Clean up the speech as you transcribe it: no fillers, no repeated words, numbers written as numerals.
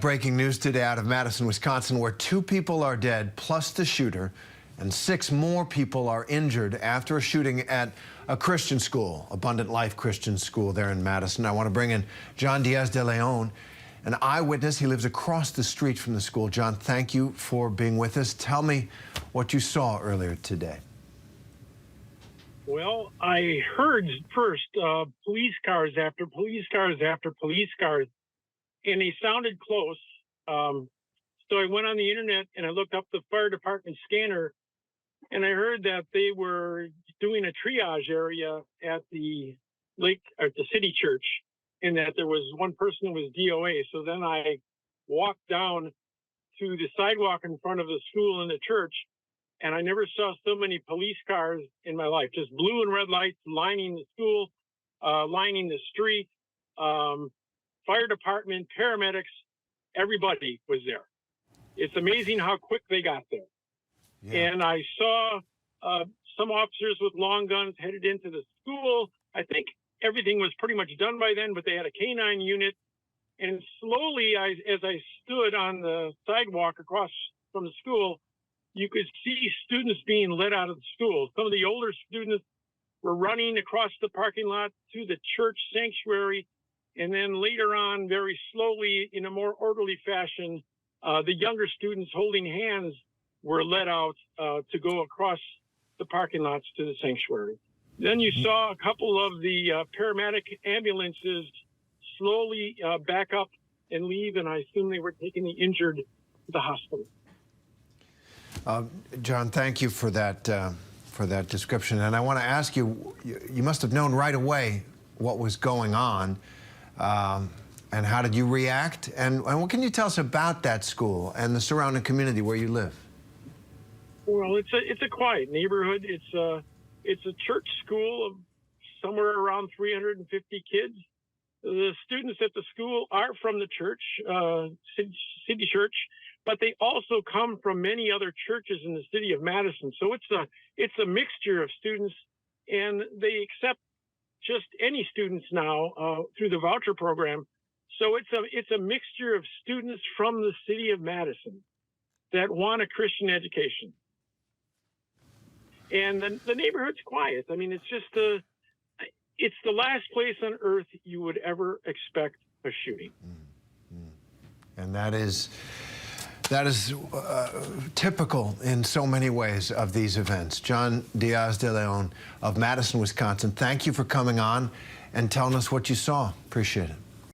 Breaking news today out of Madison, Wisconsin, where 2 people are dead, plus the shooter, and 6 more people are injured after a shooting at a Christian school, Abundant Life Christian School there in Madison. I want to bring in John Diaz de Leon, an eyewitness. He lives across the street from the school. John, thank you for being with us. Tell me what you saw earlier today. Well, I heard first police cars after police cars after police cars, and they sounded close. So I went on the internet and I looked up the fire department scanner, and I heard that they were doing a triage area at the city church, and that there was one person who was DOA. So then I walked down to the sidewalk in front of the school and the church, and I never saw so many police cars in my life. Just blue and red lights lining the school, lining the street. Fire department, paramedics, everybody was there. It's amazing how quick they got there. Yeah. And I saw some officers with long guns headed into the school. I think everything was pretty much done by then, but they had a K-9 unit. And slowly, as I stood on the sidewalk across from the school, you could see students being let out of the school. Some of the older students were running across the parking lot to the church sanctuary. And then later on, very slowly, in a more orderly fashion, the younger students holding hands were let out to go across the parking lots to the sanctuary. Then you saw a couple of the paramedic ambulances slowly back up and leave, and I assume they were taking the injured to the hospital. John, thank you for that description. And I want to ask you, you must have known right away what was going on. And how did you react? And what can you tell us about that school and the surrounding community where you live? Well, it's a quiet neighborhood. It's a church school of somewhere around 350 kids. The students at the school are from the church, city church, but they also come from many other churches in the city of Madison. So it's a mixture of students, and they accept just any students now through the voucher program. So it's a mixture of students from the city of Madison that want a Christian education. And the neighborhood's quiet. I mean, it's the last place on earth you would ever expect a shooting. And that is typical in so many ways of these events. John Diaz de Leon of Madison, Wisconsin, thank you for coming on and telling us what you saw. Appreciate it.